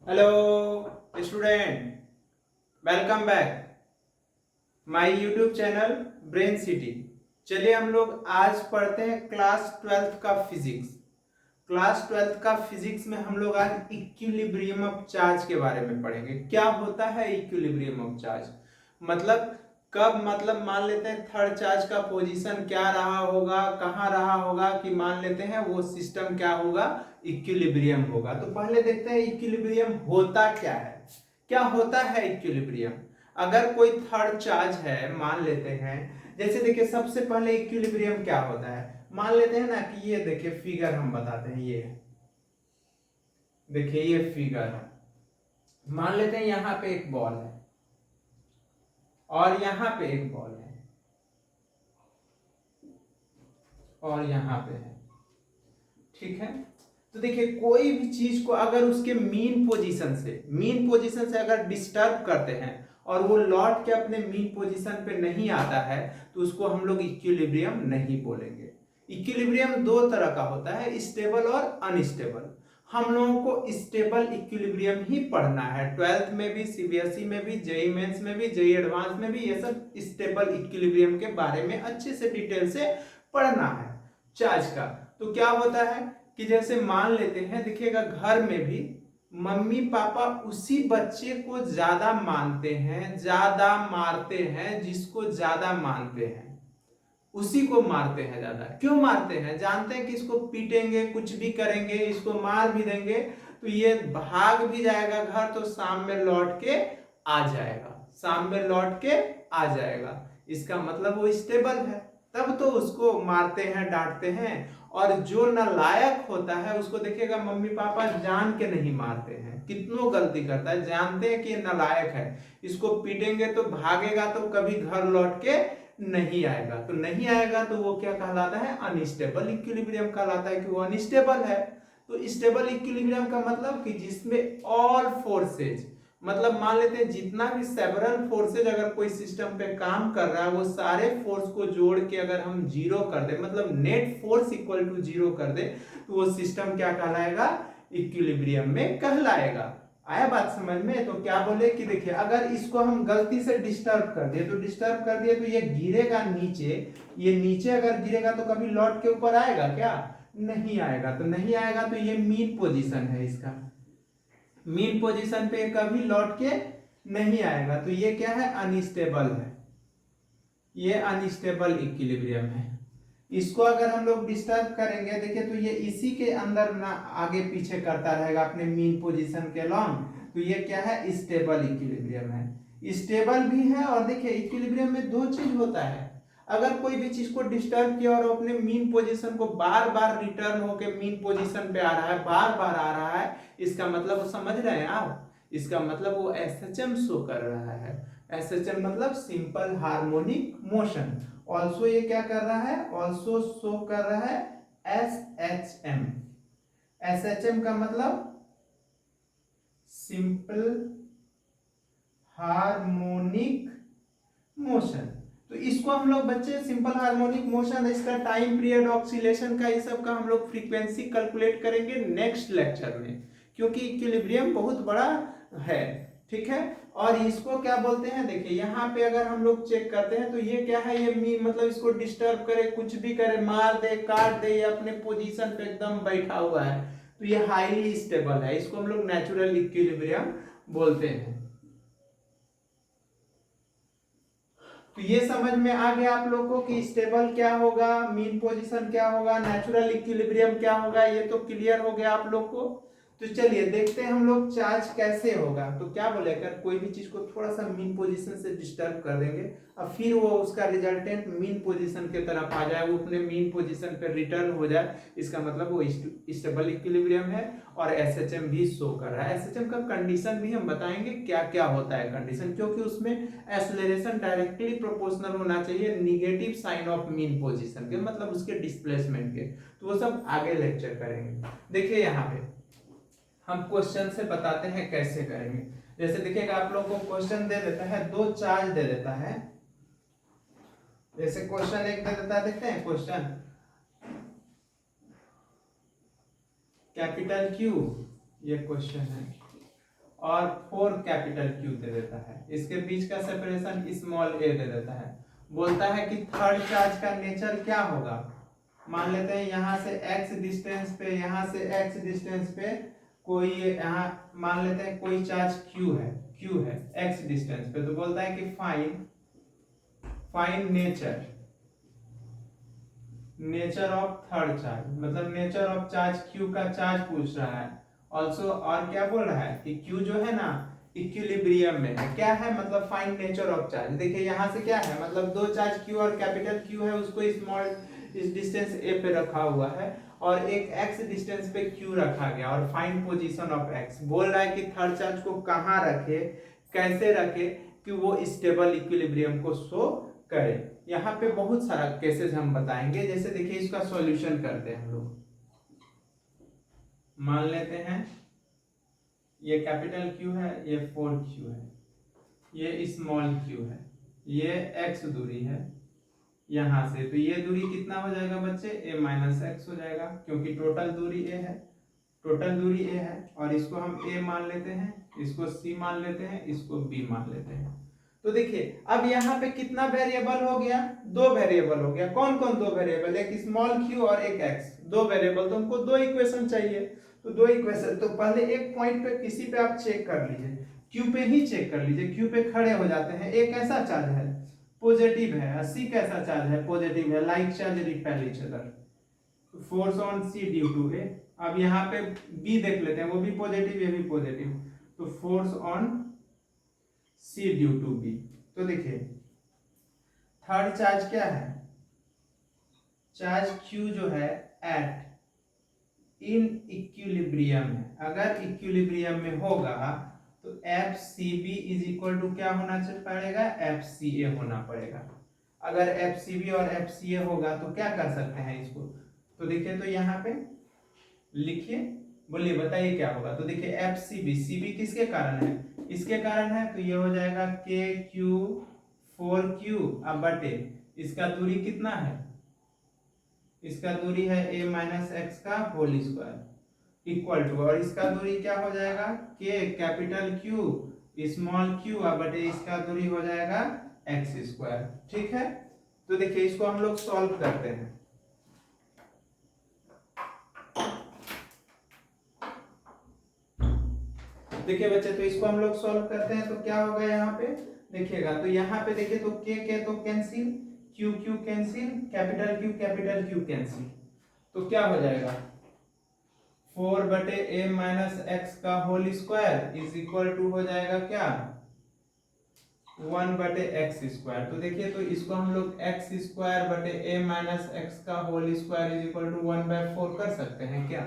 Hello student, welcome back my YouTube channel brain city. चलिए हम लोग आज पढ़ते हैं क्लास ट्वेल्थ का फिजिक्स। क्लास ट्वेल्थ का फिजिक्स में हम लोग आज इक्विलिब्रियम ऑफ चार्ज के बारे में पढ़ेंगे। क्या होता है इक्विलिब्रियम ऑफ चार्ज? मतलब कब, मतलब मान लेते हैं थर्ड चार्ज का पोजीशन क्या रहा होगा, कहाँ रहा होगा, कि मान लेते हैं वो सिस्टम क्या होगा, इक्विलिब्रियम होगा। तो पहले देखते हैं इक्विलिब्रियम होता क्या है। क्या होता है इक्विलिब्रियम? अगर कोई थर्ड चार्ज है, मान लेते हैं, जैसे देखिए सबसे पहले इक्विलिब्रियम क्या होता है, मान लेते हैं ना कि ये देखिए फिगर हम बताते हैं। ये देखिए ये फिगर, मान लेते हैं यहां पे एक बॉल है और यहां पे एक बॉल है और यहां पे है, ठीक है। तो देखिए कोई भी चीज को अगर उसके मीन पोजीशन से अगर डिस्टर्ब करते हैं और वो लौट के अपने मीन पोजीशन पे नहीं आता है तो उसको हम लोग इक्विलिब्रियम नहीं बोलेंगे। इक्विलिब्रियम दो तरह का होता है, स्टेबल और अनस्टेबल। हम लोगों को स्टेबल इक्विलिब्रियम ही पढ़ना है। ट्वेल्थ में भी, सीबीएसई में भी, जेई मेंस में भी, जेई एडवांस में भी ये सब स्टेबल इक्विलिब्रियम के बारे में अच्छे से डिटेल से पढ़ना है चार्ज का। तो क्या होता है कि जैसे मान लेते हैं, देखिएगा घर में भी मम्मी पापा उसी बच्चे को ज्यादा मानते हैं, ज्यादा मारते हैं, जिसको ज्यादा मानते हैं उसी को मारते हैं ज्यादा। क्यों मारते हैं? जानते हैं कि इसको पीटेंगे, कुछ भी करेंगे, इसको मार भी देंगे तो ये भाग भी जाएगा घर, तो शाम में लौट के आ जाएगा, शाम में लौट के आ जाएगा। इसका मतलब वो स्टेबल है, तब तो उसको मारते हैं, डांटते हैं। और जो नालायक होता है उसको देखिएगा मम्मी पापा जान के नहीं मारते हैं, कितनों गलती करता है, जानते हैं कि ये नालायक है, इसको पीटेंगे तो भागेगा तो कभी घर लौट के नहीं आएगा। तो नहीं आएगा तो वो क्या कहलाता है? अनस्टेबल इक्विलिब्रियम कहलाता है कि वो अनस्टेबल है। तो स्टेबल इक्विलिब्रियम का मतलब कि जिसमें ऑल फोर्सेज, मतलब मान लेते हैं जितना भी सेवरल फोर्सेज अगर कोई सिस्टम पे काम कर रहा है वो सारे फोर्स को जोड़ के अगर हम जीरो कर दे, मतलब net force equal to zero कर दे, तो वो सिस्टम क्या कहलाएगा? इक्विलिब्रियम में कहलाएगा। आया बात समझ में? तो क्या बोले कि देखिए अगर इसको हम गलती से डिस्टर्ब कर दिए, तो डिस्टर्ब कर दिए तो ये गिरेगा नीचे। ये नीचे अगर गिरेगा तो कभी लौट के ऊपर आएगा क्या? नहीं आएगा। तो नहीं आएगा तो ये मीन पोजीशन है इसका, मीन पोजीशन पे कभी लौट के नहीं आएगा। तो ये क्या है? अनस्टेबल है, ये अनस्टेबल इक्विलिब्रियम है। इसको अगर हम लोग डिस्टर्ब करेंगे, देखिए तो ये इसी के अंदर ना आगे पीछे करता रहेगा अपने मीन पोजीशन के लॉन्ग। तो ये क्या है? स्टेबल इक्विलिब्रियम है। स्टेबल भी है, और देखिए इक्विलिब्रियम में दो चीज होता है। अगर कोई भी चीज को डिस्टर्ब किया और अपने मीन पोजीशन को बार बार रिटर्न होके मीन पोजीशन पे आ रहा है, बार बार आ रहा है, इसका मतलब वो समझ रहे हैं आप, इसका मतलब वो एसएचएम शो कर रहा है। एसएचएम मतलब सिंपल हार्मोनिक मोशन। ऑल्सो ये क्या कर रहा है? ऑल्सो शो कर रहा है S H M. S H M का मतलब सिंपल हार्मोनिक मोशन। तो इसको हम लोग बच्चे सिंपल हार्मोनिक मोशन, इसका टाइम पीरियड, ऑक्सीलेशन का, ये सब का हम लोग फ्रीक्वेंसी कैलकुलेट करेंगे नेक्स्ट लेक्चर में, क्योंकि इक्विलिब्रियम बहुत बड़ा है, ठीक है। और इसको क्या बोलते हैं? देखिए यहाँ पे अगर हम लोग चेक करते हैं तो ये क्या है? ये मी मतलब इसको डिस्टर्ब करे, कुछ भी करे, मार दे, काट दे, ये अपने पोजीशन पे एकदम बैठा हुआ है, तो ये हाईली स्टेबल है। इसको हम लोग नेचुरल इक्विलिब्रियम बोलते हैं। तो ये समझ में आ गया आप लोग को कि स्टेबल क्या होगा, मीन पोजीशन क्या होगा, नेचुरल इक्विलिब्रियम क्या होगा, ये तो क्लियर हो गया आप लोग को। तो चलिए देखते हैं हम लोग चार्ज कैसे होगा। तो क्या बोले, अगर कोई भी चीज को थोड़ा सा मीन पोजीशन से डिस्टर्ब कर देंगे और फिर वो उसका रिजल्टेंट मीन पोजीशन की तरफ आ जाए, वो अपने मीन पोजीशन पे रिटर्न हो जाए, इसका मतलब वो स्टेबल इक्विलिब्रियम है। और एसएचएम भी शो कर रहा है। एसएचएम का कंडीशन भी हम बताएंगे क्या क्या होता है कंडीशन, क्योंकि उसमें एक्सेलरेशन डायरेक्टली प्रोपोर्शनल होना चाहिए negative sign of mean position के, मतलब उसके डिस्प्लेसमेंट के। तो वो सब आगे लेक्चर करेंगे। देखिए यहाँ पे हम क्वेश्चन से बताते हैं कैसे करेंगे। जैसे देखिएगा आप लोग को क्वेश्चन दे देता है, दो चार्ज दे देता है। जैसे क्वेश्चन एक दे देता है, देखते हैं क्वेश्चन, कैपिटल क्यू, ये क्वेश्चन है। और 4 कैपिटल Q दे देता है। इसके बीच का सेपरेशन स्मॉल a दे देता है। बोलता है कि थर्ड चार्ज का नेचर क्या होगा। मान लेते हैं यहाँ से x डिस्टेंस पे, यहाँ से x डिस्टेंस पे कोई, यहाँ मान लेते हैं कोई चार्ज Q है x डिस्टेंस पे। तो बोलता है कि find nature of third charge, मतलब नेचर ऑफ चार्ज Q का चार्ज पूछ रहा है। ऑल्सो और क्या बोल रहा है कि Q जो है ना इक्विलिब्रियम में है। क्या है मतलब फाइंड नेचर ऑफ चार्ज। देखिए यहाँ से क्या है, मतलब दो चार्ज Q और कैपिटल Q है, उसको स्मॉल इस डिस्टेंस a पे रखा हुआ है और एक x डिस्टेंस पे Q रखा गया और फाइंड पोजीशन ऑफ x। बोल रहा है कि थर्ड चार्ज को कहाँ रखे, कैसे रखे कि वो स्टेबल इक्विलिब्रियम को शो करे। यहाँ पे बहुत सारा केसेस हम बताएंगे। जैसे देखिए इसका सॉल्यूशन करते हैं हम लोग। मान लेते हैं ये कैपिटल Q है, ये 4Q है, ये स्मॉल q है, ये x दूरी है यहाँ से। तो ये दूरी कितना हो जाएगा बच्चे, a माइनस एक्स हो जाएगा, क्योंकि टोटल दूरी a है, टोटल दूरी a है। और इसको हम a मान लेते हैं, इसको c मान लेते हैं, इसको b मान लेते हैं। तो देखिए अब यहाँ पे कितना वेरिएबल हो गया, दो वेरिएबल हो गया। कौन कौन दो वेरिएबल, एक स्मॉल q और एक x, दो वेरिएबल। तो हमको दो इक्वेशन चाहिए, तो दो इक्वेशन। तो पहले एक पॉइंट पे किसी पे आप चेक कर लीजिए, q पे ही चेक कर लीजिए। q पे खड़े हो जाते हैं। a कैसा चार्ज है, पॉजिटिव है। c कैसा चार्ज है, पॉजिटिव है। Like charge repel each other, force on c due to a। अब यहाँ पे b देख लेते हैं, वो भी पॉजिटिव, ये भी पॉजिटिव, तो force on c due to b। तो देखिए थर्ड चार्ज क्या है, चार्ज q जो है एट इन इक्विलिब्रियम है। अगर इक्विलिब्रियम में होगा तो FCB इज इक्वल टू क्या होना पड़ेगा, FCA होना पड़ेगा। अगर FCB और FCA होगा तो क्या कर सकते हैं इसको। तो देखिए तो यहाँ पे लिखिए, बोलिए बताइए क्या होगा। तो देखिए FCB, CB किसके कारण है, इसके कारण है। तो ये हो जाएगा KQ 4Q अब बटे इसका दूरी कितना है, इसका दूरी है a माइनस एक्स का होल स्क्वायर इक्वल टू, और इसका दूरी क्या हो जाएगा k capital Q small q अब बटे इसका दूरी हो जाएगा एक्स स्क्वायर। ठीक है, तो देखिए इसको हम लोग सॉल्व करते हैं। देखिए बच्चे तो इसको हम लोग सॉल्व करते हैं तो क्या होगा यहाँ पे देखिएगा। तो यहाँ पे देखिए तो k तो cancel, q cancel, capital Q cancel. तो क्या हो जाएगा 4 बटे a माइनस एक्स का whole square is equal to हो जाएगा क्या 1 बटे एक्स स्क्वायर। तो देखिए तो इसको हम लोग एक्स स्क्वायर बटे a माइनस एक्स का whole square is equal to 1/4 कर सकते हैं क्या।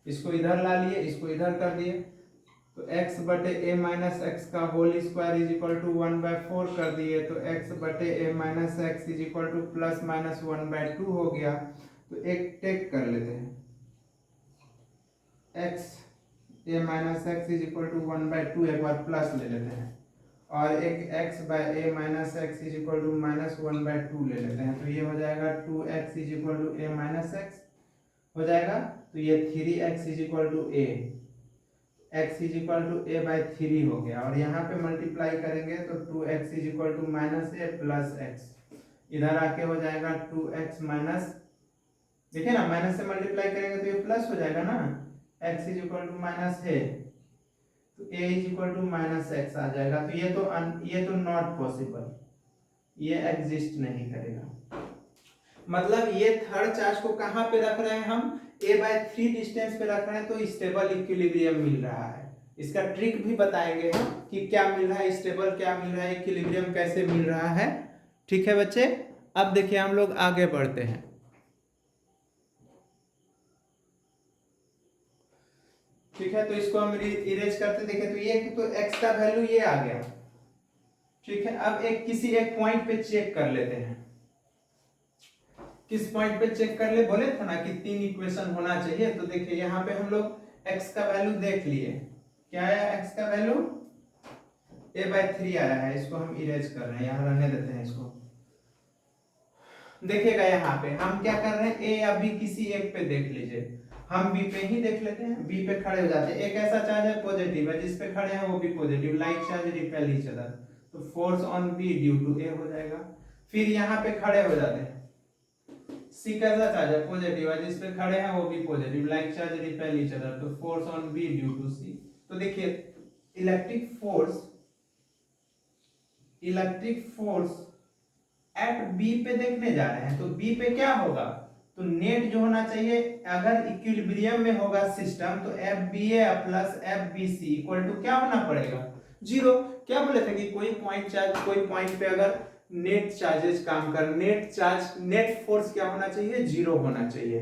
इसको इधर ला लिए, इसको इधर कर दिए, तो x बटे a माइनस एक्स का whole square is equal to 1/4 कर दिए। तो x बटे a minus x is equal to plus minus 1/2 हो गया। तो एक टेक कर लेते हैं, x a minus x is equal to 1/2 एक बार प्लस ले लेते हैं, और एक x by a minus x is equal to minus 1/2 ले लेते हैं। तो ये हो जाएगा 2x is equal to a minus x हो जाएगा। तो ये 3x is equal to a, x is equal to a by 3 हो गया। और यहाँ पे मल्टीप्लाई करेंगे तो 2x is equal to minus a plus x, इधर आके हो जाएगा 2x माइनस, देखिए ना माइनस से मल्टीप्लाई करेंगे तो ये प्लस हो जाएगा ना, x is equal to minus a, तो a is equal to minus X आ जाएगा। तो ये तो नॉट पॉसिबल, ये एग्जिस्ट नहीं करेगा। मतलब ये थर्ड चार्ज को कहाँ पे रख रहे हैं हम, a/3 डिस्टेंस पे रख रहे हैं, तो स्टेबल इक्विलिब्रियम मिल रहा है। इसका ट्रिक भी बताएंगे हम कि क्या मिल रहा है, स्टेबल क्या मिल रहा है, इक्विलिब्रियम कैसे मिल रहा है। ठीक है बच्चे, अब देखिए हम लोग आगे बढ़ते हैं। ठीक है, तो इसको हम इरेज करते देखें तो ये तो x का वैल्यू ये आ गया। ठीक है, अब किसी एक पॉइंट पे चेक कर लेते हैं। किस पॉइंट पे चेक कर ले, बोले थे ना कि 3 इक्वेशन होना चाहिए। तो देखिए यहाँ पे हम लोग x का वैल्यू देख लिए, क्या आया x का वैल्यू a/3 आया है। इसको हम इरेज कर रहे हैं, यहाँ रहने देते हैं इसको। देखिएगा यहाँ पे हम क्या कर रहे हैं, a अभी किसी एक पे देख लीजिए। हम बी पे ही देख लेते हैं, बी पे खड़े हो जाते हैं। एक ऐसा चार्ज है पॉजिटिव है, जिस पे खड़े हैं वो भी positive, like charge repel each other, तो force on B due to A हो जाएगा। फिर यहाँ पे खड़े हो जाते हैं, सी कैसा चार्ज है पॉजिटिव है, जिस पे खड़े हैं वो भी positive, like charge repel each other, तो force on B due to C. तो देखिए इलेक्ट्रिक फोर्स एट बी पे देखने जा रहे हैं, तो बी पे क्या होगा, तो नेट जो होना चाहिए, अगर इक्विलिब्रियम में होगा सिस्टम, तो F B A plus F B C equal to क्या होना पड़ेगा, जीरो। क्या बोले थे कि कोई पॉइंट चार्ज, कोई पॉइंट पे अगर नेट चार्जेस काम कर, नेट फोर्स क्या होना चाहिए, जीरो होना चाहिए।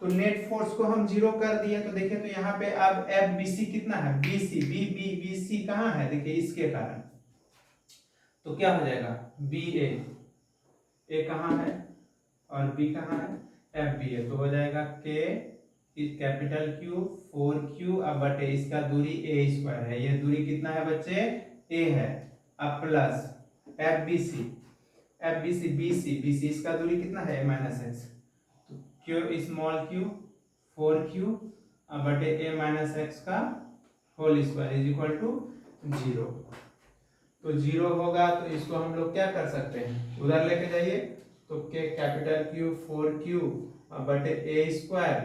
तो नेट फोर्स को हम जीरो कर दिए, तो देखिए तो यहाँ पे अब एफ बी सी कितना है, B C, B B B C कहाँ है, देखिए इसके कारण, तो क्या हो जाएगा बी ए कहाँ है और बी कहाँ है, एफ बी है, तो हो जाएगा के इस कैपिटल क्यू 4Q अब बटे इसका दूरी ए स्क्वायर है, ये दूरी कितना है बच्चे, ए है, अब plus F B C B C इसका दूरी कितना है ए माइनस एक्स, तो क्यू स्मॉल क्यू 4Q अब बटे ए माइनस एक्स का whole square is equal to zero. तो जीरो होगा तो इसको हम लोग क्या कर सकते हैं, उधर लेके जाइए, तो के कैपिटल क्यू 4Q बटे A square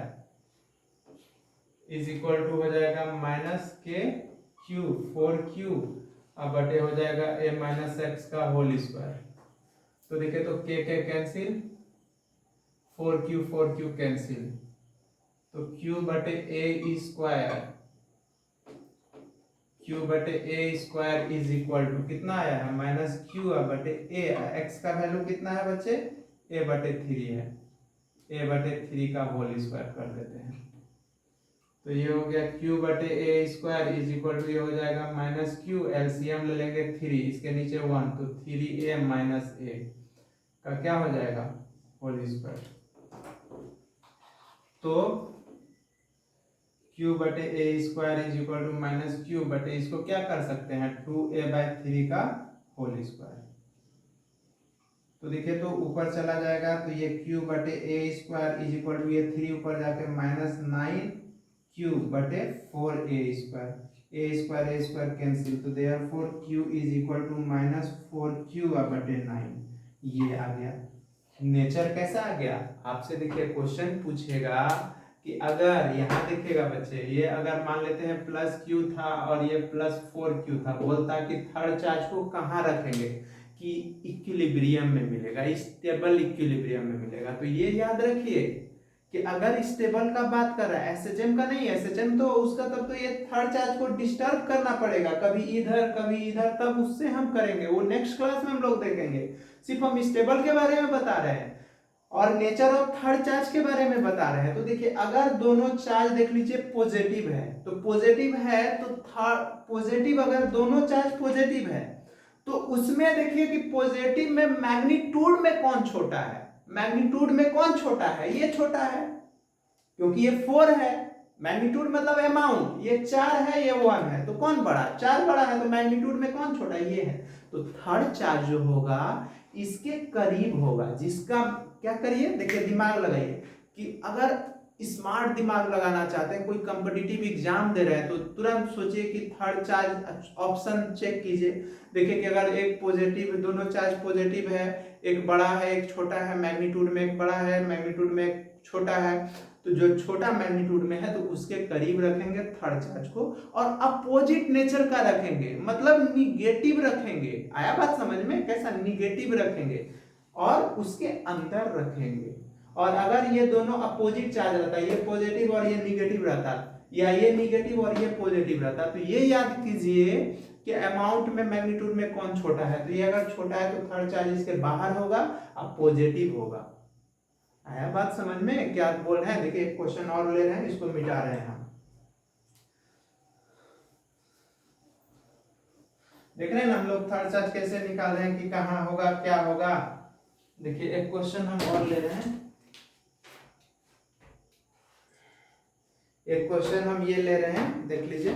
is equal to हो जाएगा माइनस के क्यू 4Q बटे हो जाएगा ए माइनस एक्स का होल स्क्वायर। तो देखिए तो के कैंसिल, 4Q कैंसिल, तो Q बटे ए स्क्वायर Q बटे A square is equal to कितना आया है, माइनस क्यू बटे ए, एक्स का वैल्यू कितना है बच्चे, ए बटे 3 है, ए बटे 3 का होल स्क्वायर कर देते हैं, तो ये हो गया क्यू बटे A square is equal to ये हो जाएगा माइनस क्यू, एलसीएम ले लेंगे 3, इसके नीचे 1, तो 3a माइनस ए का क्या हो जाएगा होल स्क्वायर, तो क्यू बटे A square is equal to minus Q बटे, इसको क्या कर सकते हैं 2a/3 का होल स्क्वायर। तो देखिए तो ऊपर चला जाएगा, तो ये क्यू बटे A square is equal to ये 3 ऊपर जाके माइनस 9Q बटे 4a स्क्वायर कैंसिल, तो therefore Q is equal to minus 4Q बटे 9, ये आ गया। नेचर कैसा आ गया, आपसे देखिए क्वेश्चन पूछेगा कि अगर यहाँ देखिएगा बच्चे, ये अगर मान लेते हैं प्लस क्यू था और ये प्लस 4Q था, बोलता कि थर्ड चार्ज को कहाँ रखेंगे कि इक्विलिब्रियम में मिलेगा, स्टेबल इक्विलिब्रियम में मिलेगा। तो ये याद रखिए कि अगर स्टेबल का बात कर रहा है, एसएचएम का नहीं, एसएचएम तो उसका तब तो ये थर्ड चार्ज को डिस्टर्ब करना पड़ेगा, कभी इधर, तब उससे हम करेंगे, वो नेक्स्ट क्लास में हम लोग देखेंगे। सिर्फ हम स्टेबल के बारे में बता रहे हैं और नेचर ऑफ थर्ड चार्ज के बारे में बता रहे हैं। तो देखिए अगर दोनों चार्ज देख लीजिए पॉजिटिव है, तो पॉजिटिव है तो पॉजिटिव, अगर दोनों चार्ज पॉजिटिव है तो उसमें देखिए कि पॉजिटिव में मैग्नीट्यूड में कौन छोटा है, मैग्नीट्यूड में कौन छोटा है, ये छोटा है, क्योंकि ये 4 है, मैग्नीट्यूड मतलब अमाउंट, ये 4 है ये 1 है, तो कौन बड़ा, 4 बड़ा है, तो मैग्नीट्यूड में कौन छोटा, ये है। तो थर्ड चार्ज जो होगा इसके करीब होगा, जिसका क्या करिए, देखिए दिमाग लगाइए कि अगर स्मार्ट दिमाग लगाना चाहते हैं, कोई कॉम्पिटिटिव एग्जाम दे रहे हैं, तो तुरंत सोचिए कि थर्ड चार्ज ऑप्शन चेक कीजिए, देखिए कि अगर एक पॉजिटिव, दोनों चार्ज पॉजिटिव है, एक बड़ा है एक छोटा है, मैग्नीट्यूड में एक बड़ा है मैग्नीट्यूड में एक छोटा है, तो जो छोटा मैग्नीट्यूड में है तो उसके करीब रखेंगे थर्ड चार्ज को, और अपोजिट नेचर का रखेंगे, मतलब निगेटिव रखेंगे। आया बात समझ में, कैसा निगेटिव रखेंगे और उसके अंदर रखेंगे। और अगर ये दोनों अपोजिट चार्ज रहता है, ये पॉजिटिव और ये निगेटिव रहता, या ये निगेटिव और ये पॉजिटिव रहता, तो ये याद कीजिए कि अमाउंट में मैग्नीट्यूड में कौन छोटा है, तो ये अगर छोटा है तो थर्ड चार्ज इसके बाहर होगा और पॉजिटिव होगा। आया बात समझ में, क्या बोल रहे हैं, देखिए एक क्वेश्चन और ले रहे हैं, इसको मिटा रहे हैं हम, देख रहे हैं ना हम लोग थर्ड चार्ज कैसे निकाल रहे हैं कि कहाँ होगा क्या होगा। देखिए एक क्वेश्चन हम और ले रहे हैं, एक क्वेश्चन हम ये ले रहे हैं, देख लीजिए।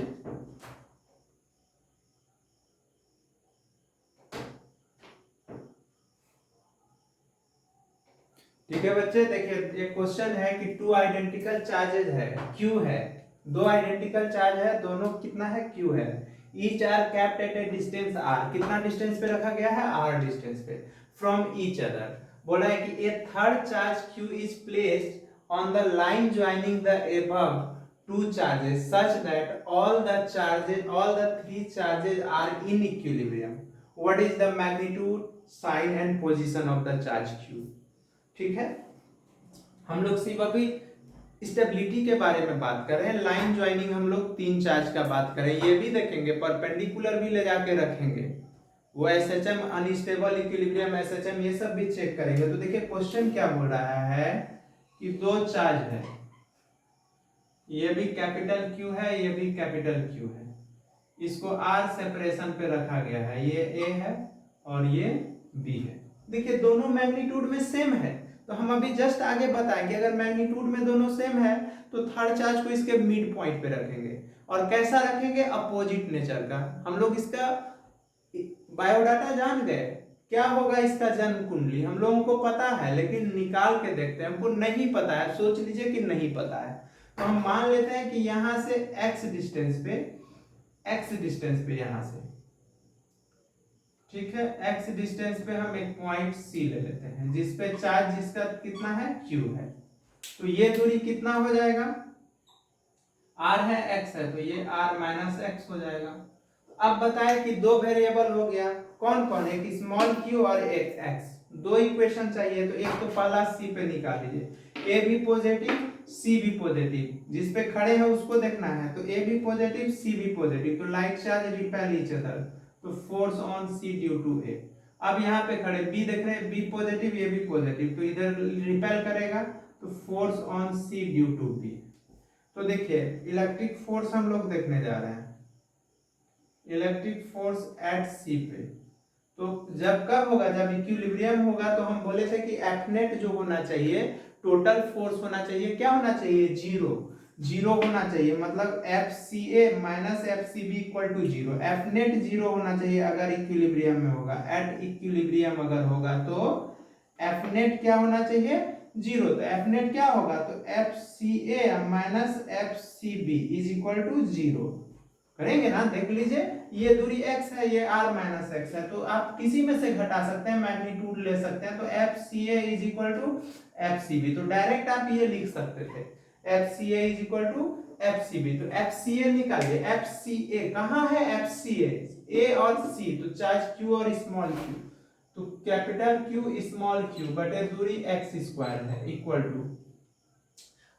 ठीक है बच्चे, देखिए एक क्वेश्चन है कि टू आइडेंटिकल चार्जेज है, क्यू है, दो आइडेंटिकल चार्ज है, दोनों कितना है, क्यू है, each are kept at a distance R, कितना डिस्टेंस पे रखा गया है, आर डिस्टेंस पे, फ्रॉम ईच अदर। बोला है कि a third charge Q is placed on the line joining the above two charges such that all the three charges are in equilibrium. What is the magnitude, sign and position of the charge Q. ठीक है, हम लोग सिर्फ अभी stability के बारे में बात कर रहे हैं, लाइन ज्वाइनिंग हम लोग तीन चार्ज का बात करें, ये भी देखेंगे, परपेंडिकुलर भी ले जाके रखेंगे, वो एसएचएम, अनस्टेबल इक्विलिब्रियम एसएचएम, ये सब भी चेक करेंगे। तो देखिए क्वेश्चन क्या बोल रहा है कि दो चार्ज है, ये भी कैपिटल क्यू है, ये भी कैपिटल क्यू है, इसको आर सेपरेशन पे रखा गया है, ये ए है और ये बी है। देखिए दोनों मैग्नीट्यूड में सेम है, तो हम अभी जस्ट आगे बताएंगे अगर मैग्नीट्यूड में दोनों सेम है तो थर्ड चार्ज को इसके मिड पॉइंट पे रखेंगे, और कैसा रखेंगे, अपोजिट नेचर का। हम लोग इसका बायोडाटा जान गए, क्या होगा इसका जन्म कुंडली हम लोगों को पता है, लेकिन निकाल के देखते हैं, हमको नहीं पता है, सोच लीजिए कि नहीं पता है, तो हम मान लेते हैं कि यहां से x डिस्टेंस पे यहां से, ठीक है, x डिस्टेंस पे हम एक पॉइंट C ले लेते हैं जिसपे चार्ज जिसका कितना है, Q है। तो ये दूरी कितना हो जाएगा, R है, x है, तो ये R माइनस x हो जाएगा। अब बताए कि दो वेरिएबल हो गया, कौन कौन, एक स्मॉल q और एक x, दो इक्वेशन चाहिए, तो एक तो पहला C पे निकाल लीजिए, A भी पॉजिटिव C भी पॉजिटिव, जिस पे खड़े हैं उसको देखना है, तो A भी पॉजिटिव C भी पॉजिटिव, तो like charge repel each other, तो force on C due to A। अब यहाँ पे खड़े B देख रहे हैं, B पॉजिटिव ये भी पॉजिटिव, तो इधर रिपेल करेगा, तो force on C due to B। तो देखिए इलेक्ट्रिक फोर्स हम लोग देखने जा रहे हैं, इलेक्ट्रिक फोर्स एट C पे, तो जब कब होगा, जब इक्विलिब्रियम होगा, तो हम बोले थे कि F नेट जो होना चाहिए, टोटल फोर्स होना चाहिए, क्या होना चाहिए, जीरो होना चाहिए, मतलब FCA minus FCB equal to zero, F net zero होना चाहिए अगर इक्विलिब्रियम में होगा, एट इक्विलिब्रियम अगर होगा तो F नेट क्या होना चाहिए, जीरो, तो F नेट क्या होगा, तो FCA minus FCB is equal to zero, करेंगे ना, देख लीजिए ये दूरी x है, ये r माइनस x है, तो आप किसी में से घटा सकते हैं, मैग्नीट्यूड ले सकते हैं, तो FCA is equal to FCB, तो डायरेक्ट आप ये लिख सकते थे, FCA is equal to FCB, तो FCA निकालिए, FCA कहाँ है, FCA A और C, तो चार्ज Q और स्मॉल q, तो कैपिटल Q स्मॉल q बटे दूरी x स्क्वायर है इक्वल टू,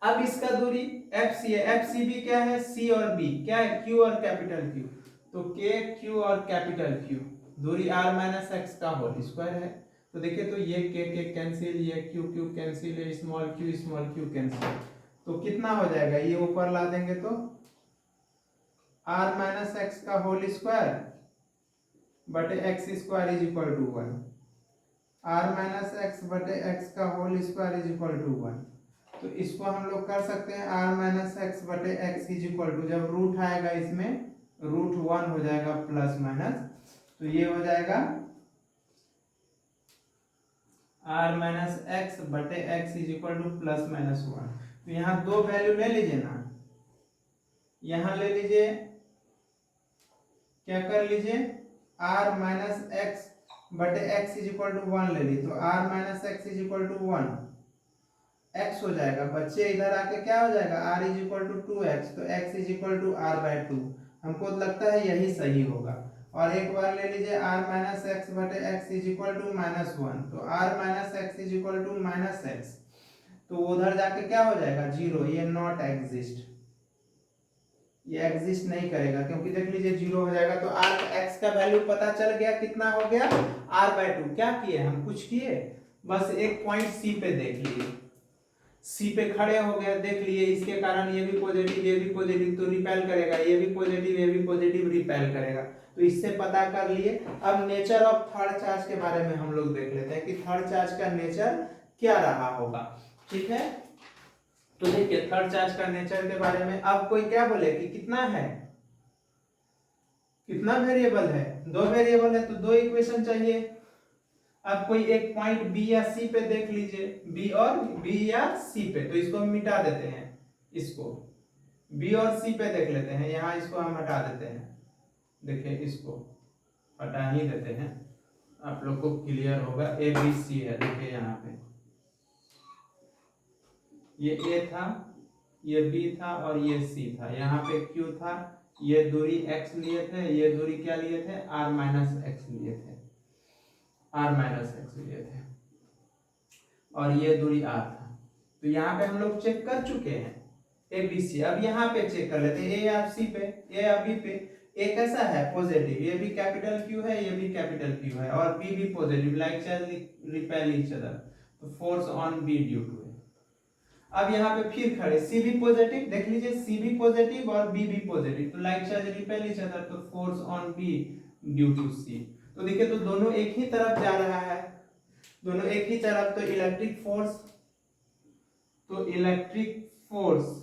अब इसका दूरी FCA, FCB क्या है, C और B क्या है, Q और कैपिटल Q, तो K Q और कैपिटल Q, दूरी R माइनस x का होल स्क्वायर है, तो देखिए तो ये K कैंसिल, ये Q कैंसिल, ये स्मॉल q कैंसिल, तो कितना हो जाएगा, ये ऊपर ला देंगे तो R माइनस x का होल स्क्वायर बटे x square is equal to 1, R minus x बटे x का whole square is equal to 1, तो इसको हम लोग कर सकते हैं r माइनस एक्स बटे एक्स इज इक्वल टू, जब रूट आएगा इसमें रूट 1 हो जाएगा प्लस माइनस, तो ये हो जाएगा r माइनस एक्स बटे एक्स is equal to plus minus 1, तो यहाँ दो वैल्यू ले लीजिए ना, यहाँ ले लीजिए, क्या कर लीजिए, r माइनस एक्स बटे एक्स इज इक्वल टू 1 ले ली, तो r minus x is equal to 1 x हो जाएगा, बच्चे इधर आके क्या हो जाएगा, r is equal to 2x, तो x is equal to r by 2, हमको लगता है यही सही होगा, और एक बार ले लीजिए r माइनस एक्स बटे x is equal to minus 1, तो r minus x is equal to minus x, तो उधर जाके क्या हो जाएगा, जीरो, ये नॉट एग्जिस्ट, ये एग्जिस्ट नहीं करेगा, क्योंकि देख लीजिए जीरो हो जाएगा, तो r x का वैल्यू पता चल गया, कितना हो गया, r बाई 2, क्या किए हम, कुछ किए, बस एक पॉइंट C पे देख लिए, C पे खड़े हो गए, देख लिए, इसके कारण ये भी पॉजिटिव तो रिपेल करेगा, ये भी पॉजिटिव रिपेल करेगा, तो इससे पता कर लिए। अब नेचर ऑफ थर्ड चार्ज के बारे में हम लोग देख लेते हैं कि थर्ड चार्ज का नेचर क्या रहा होगा, ठीक है, तो देखिए थर्ड चार्ज का नेचर के बारे में, अब कोई क्या बोले कि कितना है, कितना वेरिएबल है, दो वेरिएबल है, तो दो इक्वेशन चाहिए, अब कोई एक पॉइंट बी या सी पे देख लीजिए, बी या सी पे, तो इसको हम मिटा देते हैं, इसको बी और सी पे देख लेते हैं, यहाँ इसको हम हटा देते हैं, देखिए इसको हटा ही देते हैं, आप लोग को क्लियर होगा। ए बी सी है, देखिए यहाँ पे ये ए था, ये बी था और ये सी था, यहाँ पे क्यू था, ये दूरी x लिए थे, ये दूरी क्या लिए थे, r माइनस एक्स लिए थे, r माइनस एक्स लिए थे, और ये दूरी r था। तो यहाँ पे हम लोग चेक कर चुके हैं ए बी सी। अब यहाँ पे चेक कर लेते हैं ए या सी पे, ए या बी पे। ए कैसा है, पॉजिटिव, ये भी कैपिटल क्यू है, ये भी कैपिटल क्यू है, और बी भी positive, like repel each other, तो force on B due to. अब यहाँ पे फिर खड़े, सी भी पॉजिटिव, देख लीजिए सी भी पॉजिटिव और बी भी पॉजिटिव, तो like charge repel each other, तो force on B due to C. तो देखिए तो दोनों एक ही तरफ जा रहा है, दोनों एक ही तरफ, तो इलेक्ट्रिक फोर्स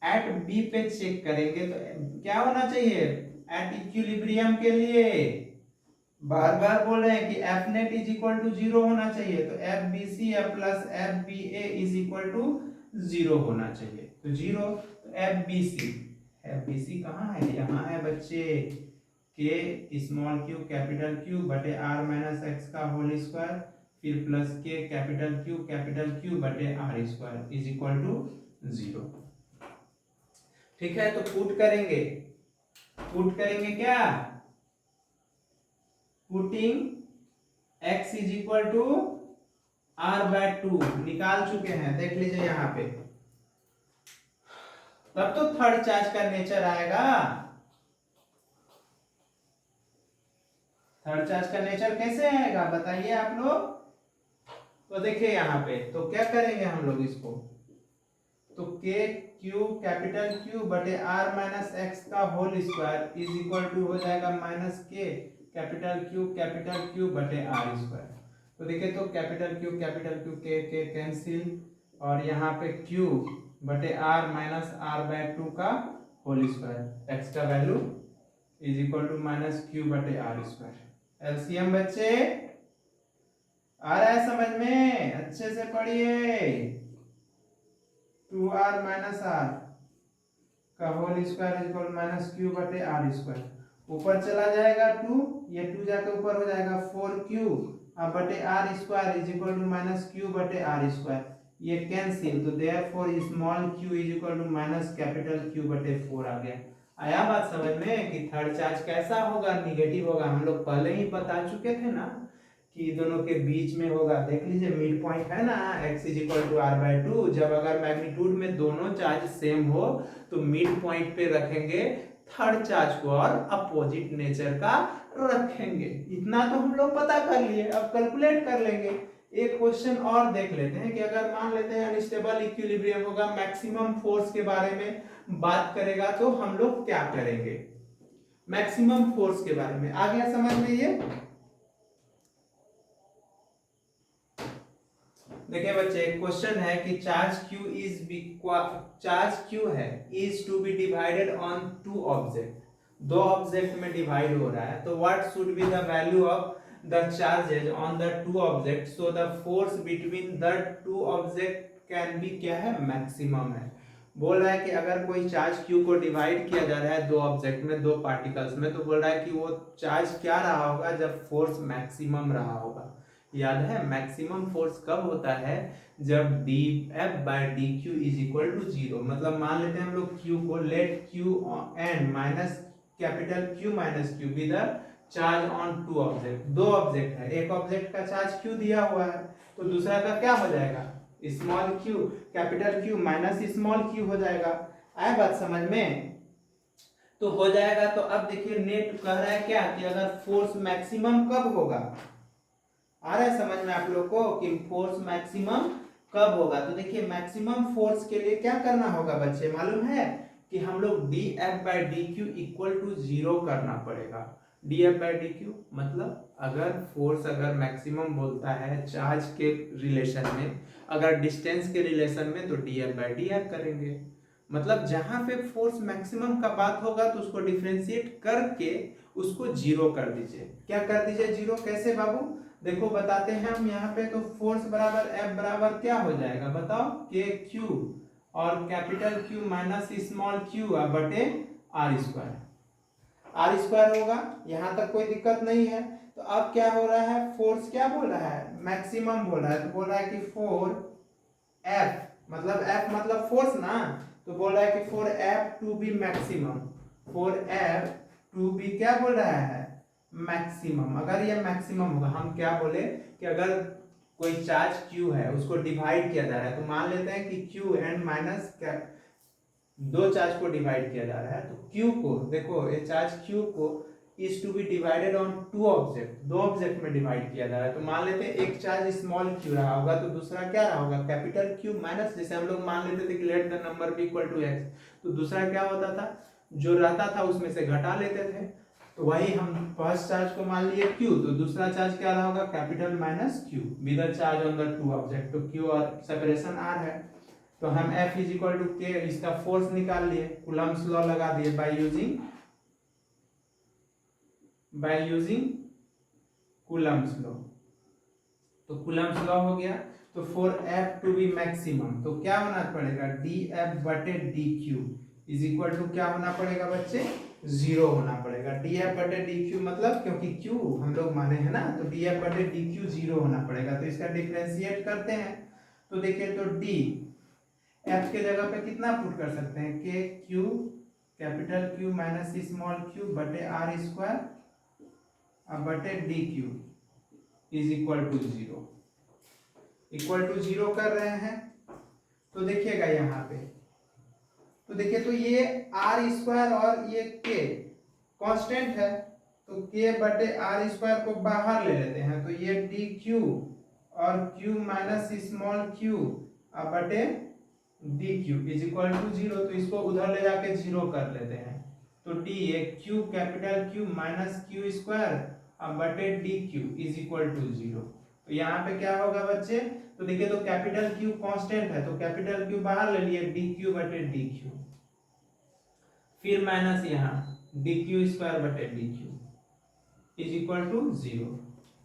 एट बी पे चेक करेंगे तो क्या होना चाहिए, एट इक्विलिब्रियम के लिए बार बार बोल रहे हैं कि F net is equal to 0 होना चाहिए, तो F B C plus F B A is equal to 0 होना चाहिए, तो 0, तो एफ बी सी कहाँ है, यहाँ है बच्चे, K small Q capital Q बटे आर माइनस एक्स का होल स्क्वायर, फिर प्लस के कैपिटल क्यू बटे are square is equal to 0। ठीक है, तो पुट करेंगे क्या, putting x is equal to r/2 निकाल चुके हैं, देख लीजिए यहाँ पे। तब तो थर्ड चार्ज का नेचर आएगा, थर्ड चार्ज का नेचर कैसे आएगा बताइए आप लोग। तो देखिए यहाँ पे, तो क्या करेंगे हम लोग इसको, तो के क्यू कैपिटल क्यू बटे आर माइनस एक्स का whole square is equal to हो जाएगा माइनस के कैपिटल क्यू बटे आर स्क्वायर। तो देखिए तो कैपिटल क्यू के कैंसिल, और यहाँ पे क्यू बटे आर माइनस r/2 का होल स्क्वायर, एक्स का value is equal to minus Q बटे आर स्क्वायर। एलसीएम बच्चे आ रहा है समझ में, अच्छे से पढ़िए, 2r माइनस आर का whole square is equal minus Q बटे आर स्क्वायर, ऊपर चला जाएगा 2, ये 2 जाके ऊपर हो जाएगा 4q अब बटे are square is equal to minus Q बटे आर स्क्वायर, ये कैंसिल, तो therefore small q is equal to minus capital q बटे 4 आ गया। आया बात समझ में कि थर्ड चार्ज कैसा होगा, निगेटिव होगा। हम लोग पहले ही बता चुके थे ना कि दोनों के बीच में होगा, देख लीजिए मिड पॉइंट है ना, x is equal to r/2। जब अगर मैग्नीट्यूड में दोनों चार्ज सेम हो तो मिड पॉइंट पे रखेंगे थर्ड चार्ज को और अपोजिट नेचर का रखेंगे। इतना तो हम लोग पता कर लिए, अब कैलकुलेट कर लेंगे। एक क्वेश्चन और देख लेते हैं कि अगर मान लेते हैं अनस्टेबल इक्विलिब्रियम होगा, मैक्सिमम फोर्स के बारे में बात करेगा, तो हम लोग क्या करेंगे, मैक्सिमम फोर्स के बारे में। आ गया समझ में ये, देखिए बच्चे क्वेश्चन है कि चार्ज Q है is to be divided on 2 object, 2 object में डिवाइड हो रहा है, तो what should be the value of the charges on the 2 object so the force between the 2 object can be क्या है, मैक्सिमम है। बोल रहा है कि अगर कोई चार्ज Q को डिवाइड किया जा रहा है 2 ऑब्जेक्ट में, 2 पार्टिकल्स में, तो बोल रहा है कि वो चार्ज क्या रहा होगा जब फोर्स मैक्सिमम रहा होगा। याद है मैक्सिमम फोर्स कब होता है, जब dF/dq इज इक्वल टू 0। मतलब मान लेते हैं हम लोग Q को, let Q and minus capital Q minus Q be the charge on 2 object. 2 object है, एक ऑब्जेक्ट का चार्ज Q दिया हुआ है, तो दूसरा का क्या हो जाएगा, small q capital Q minus small q हो जाएगा। आए बात समझ में, तो हो जाएगा। तो अब देखिए नेट कह रहा है क्या कि अगर फोर्स मैक्सिमम कब होगा, आ रहा है समझ में आप लोग को कि फोर्स मैक्सिमम कब होगा। तो देखिए मैक्सिमम फोर्स के लिए क्या करना होगा बच्चे, मालूम है कि हम लोग dF/dq इक्वल टू 0 करना पड़ेगा। dF/dq मतलब अगर फोर्स अगर मैक्सिमम बोलता है चार्ज के रिलेशन में, अगर डिस्टेंस के रिलेशन में, तो dF/dr करेंगे। मतलब जहां पे फोर्स मैक्सिमम का बात होगा तो उसको डिफरेंशिएट करके उसको 0 कर दीजिए। क्या कर दीजिए 0, कैसे बाबू, देखो बताते हैं हम यहाँ पे, तो फोर्स बराबर F बराबर क्या हो जाएगा बताओ, के क्यू और capital Q minus small Q बटे आर स्क्वायर। आर स्क्वायर होगा, यहाँ तक कोई दिक्कत नहीं है। तो अब क्या हो रहा है, फोर्स क्या बोल रहा है, मैक्सिमम बोल रहा है। तो बोल रहा है कि फोर एफ मतलब फोर्स ना, तो बोल रहा है कि for F to be maximum, for F to be क्या बोल रहा है, मैक्सिमम। अगर ये मैक्सिमम होगा, हम क्या बोले कि अगर कोई चार्ज Q है उसको डिवाइड किया जा रहा है, तो मान लेते हैं कि Q एंड माइनस दो चार्ज को डिवाइड किया जा रहा है, तो Q को देखो, ये चार्ज Q को is to be divided on two object, दो ऑब्जेक्ट में डिवाइड किया जा रहा है। तो मान लेते हैं एक चार्ज स्मॉल q रहा होगा, तो दूसरा क्या रहा होगा, कैपिटल Q माइनस, जैसे हम लोग मान लेते थे कि let the number be equal to x, तो दूसरा क्या होता था, जो रहता था उसमें से घटा लेते थे। तो वही हम फर्स्ट चार्ज को मान लिए Q, तो दूसरा चार्ज क्या रहा होगा, capital minus Q with the charge on the two object. तो Q और सेपरेशन R है, तो हम F is equal to K, इसका फोर्स निकाल लिए, कूलम्ब्स लॉ लगा दिए बाय यूजिंग कूलम्ब्स लॉ। तो कूलम्ब्स लॉ हो गया। तो for F to be maximum, तो क्या होना पड़ेगा, dF बटे dQ इज इक्वल टू क्या होना पड़ेगा बच्चे, जीरो होना पड़ेगा। dF बटे dQ मतलब, क्योंकि Q हम लोग माने हैं ना, तो dF बटे dQ जीरो होना पड़ेगा। तो इसका डिफरेंशिएट करते हैं, तो देखिए, तो d F के जगह पे कितना पुट कर सकते हैं, K Q capital Q minus small q बटे आर स्क्वायर बटे D Q is equal to zero, equal to zero कर रहे हैं। तो देखिएगा यहाँ पे, तो देखिए, तो ये आर स्क्वायर और ये के कांस्टेंट है, तो के बटे आर स्क्वायर को बाहर ले लेते हैं, तो ये डी क्यू और क्यू माइनस स्मॉल क्यू बटे D Q is equal to zero. तो इसको उधर ले जाके जीरो कर लेते हैं, तो D A Q capital Q minus Q square बटे D Q is equal to zero. तो यहाँ पे क्या होगा बच्चे, तो देखिए, तो कैपिटल क्यू कांस्टेंट है, तो कैपिटल क्यू बाहर ले लिए, डी क्यू बटे डी क्यू, फिर माइनस यहाँ डी क्यू स्क्वायर बटे D Q is equal to zero.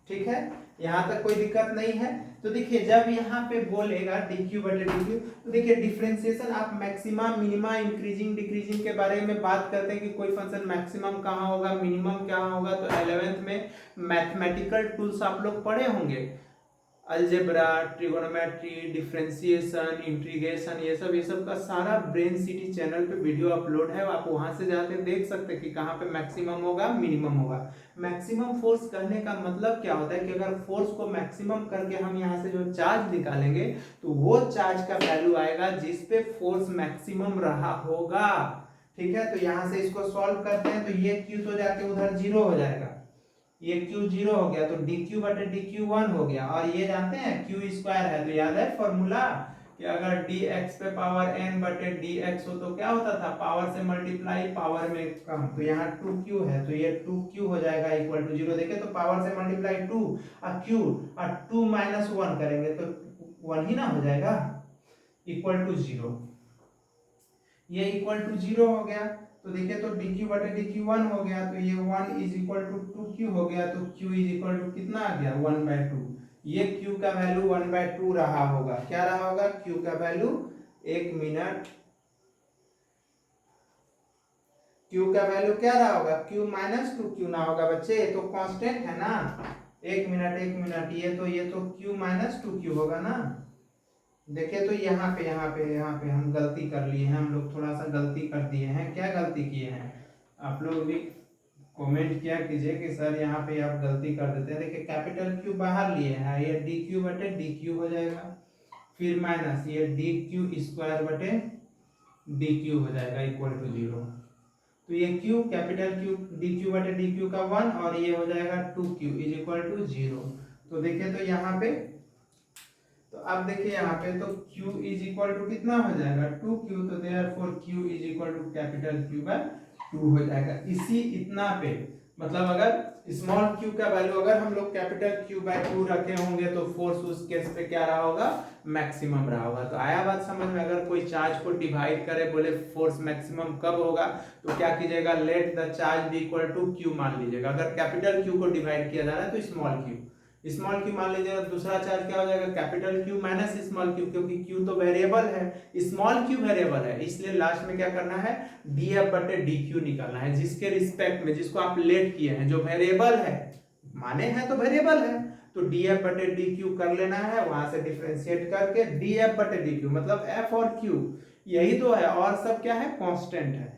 ठीक है, यहाँ तक कोई दिक्कत नहीं है। तो देखिए, जब यहाँ पे बोलेगा dq बटे dq, तो देखिए डिफरेंशिएशन आप मैक्सिमम मिनिमा इंक्रीजिंग डिक्रीजिंग के बारे में बात करते हैं कि कोई फंक्शन मैक्सिमम कहाँ होगा, मिनिमम कहाँ होगा। तो 11th में मैथमेटिकल टूल्स आप लोग पढ़े होंगे, अलजेब्रा, ट्रिगोनोमेट्री, डिफरेंशिएशन, इंटीग्रेशन, ये सब का सारा ब्रेन सिटी चैनल पे वीडियो अपलोड है, आप वहां से जाके देख सकते हैं कि कहाँ पे मैक्सिमम होगा, मिनिमम होगा। मैक्सिमम फोर्स कहने का मतलब क्या होता है कि अगर फोर्स को मैक्सिमम करके हम यहाँ से जो चार्ज निकालेंगे, तो वो चार्ज का वैल्यू आएगा जिस पे फोर्स मैक्सिमम रहा होगा। ठीक है, तो यहाँ से इसको सॉल्व करते हैं, तो ये क्यू तो जाके उधर जीरो हो जाएगा, ये q जीरो हो गया, तो dq बटे dq 1 हो गया। और ये जानते हैं q स्क्वायर है, तो याद है फॉर्मूला कि अगर dx पे पावर n बटे dx हो तो क्या होता था, पावर से मल्टीप्लाई पावर में कम। तो यहाँ 2q है, तो ये 2q हो जाएगा इक्वल टू जीरो। देखिए, तो पावर से मल्टीप्लाई 2 और q और 2 माइनस 1 करेंगे तो 1 ही ना हो जाएगा, इक्वल टू जीरो। ये इक्वल टू जीरो हो गया। तो देखिए, तो dq बटे dq 1 हो गया, तो ये 1 इज इक्वल टू 2q हो गया, तो q इज इक्वल टू कितना आ गया, 1/2। ये q का वैल्यू 1/2 रहा होगा। क्या रहा होगा, q का वैल्यू, एक मिनट, q का वैल्यू क्या रहा होगा, q माइनस 2q ना होगा बच्चे, ये तो कांस्टेंट है ना। एक मिनट, ये तो q माइनस 2q होगा ना। देखिए, तो यहाँ पे हम गलती कर लिए हैं, हम लोग थोड़ा सा गलती कर दिए हैं। क्या गलती किए हैं, आप लोग भी कमेंट किया कीजिए कि सर यहाँ पे आप गलती कर देते हैं। देखिए, कैपिटल क्यू बाहर लिए हैं, ये डी क्यू बटे डी क्यू हो जाएगा, फिर माइनस ये डी क्यू स्क्वायर बटे डी क्यू हो जाएगा इक्वल टू जीरो। तो ये Q capital Q D Q बटे डी क्यू का 1 और ये हो जाएगा 2q is equal to zero. तो देखिए, तो यहाँ पे, तो अब देखिए यहाँ पे, तो q इज इक्वल टू कितना हो जाएगा, 2q, तो therefore q is equal to capital Q by 2 हो जाएगा। इसी इतना पे, मतलब अगर स्मॉल q का वैल्यू अगर हम लोग कैपिटल Q बाय 2 रखे होंगे, तो फोर्स उस केस पे क्या रहा होगा, मैक्सिमम रहा होगा। तो आया बात समझ में। अगर कोई चार्ज को डिवाइड करे, बोले फोर्स मैक्सिमम कब होगा, तो क्या कीजिएगा, let the charge be equal to q मान लीजिएगा। अगर कैपिटल Q को डिवाइड किया जा रहा है तो स्मॉल q, स्मॉल क्यू मान लीजिए, दूसरा चार्ज क्या हो जाएगा, capital Q minus small Q, क्योंकि क्यू तो वेरिएबल है, स्मॉल क्यू वेरिएबल है, इसलिए लास्ट में क्या करना है, डी एफ बटे डी क्यू निकालना है, जिसके रिस्पेक्ट में, जिसको आप लेट किए हैं, जो वेरिएबल है, माने हैं तो वेरिएबल है, तो डी एफ बटे डी क्यू कर लेना है, वहां से डिफरेंशिएट करके डी एफ बटे डी क्यू, मतलब एफ और क्यू यही तो है, और सब क्या है, कांस्टेंट है,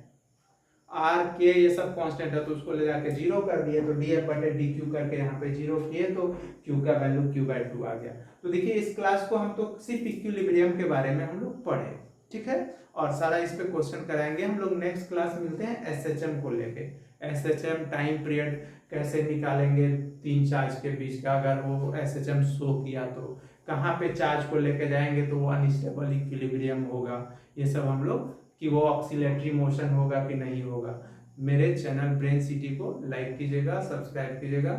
आर के ये सब कांस्टेंट है, तो उसको ले जाके जीरो कर दिए, तो डी एफ बटे डी क्यू करके यहाँ पे जीरो किए, तो क्यू का वैल्यू q/2 आ गया। तो देखिए इस क्लास को हम तो सिर्फ इक्विलिब्रियम के बारे में हम लोग पढ़े, ठीक है, और सारा इस पे क्वेश्चन कराएंगे हम लोग। नेक्स्ट क्लास मिलते हैं एसएचएम को लेके, एसएचएम टाइम पीरियड कैसे निकालेंगे तीन चार्ज के बीच का, अगर वो एसएचएम शो किया तो कहाँ पे चार्ज को लेके जाएंगे तो वो अनस्टेबल इक्विलिब्रियम होगा, ये सब हम लोग, कि वो ऑक्सीलेटरी मोशन होगा कि नहीं होगा। मेरे चैनल ब्रेन सिटी को लाइक कीजिएगा, सब्सक्राइब कीजिएगा।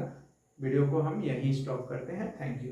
वीडियो को हम यहीं स्टॉप करते हैं। Thank you.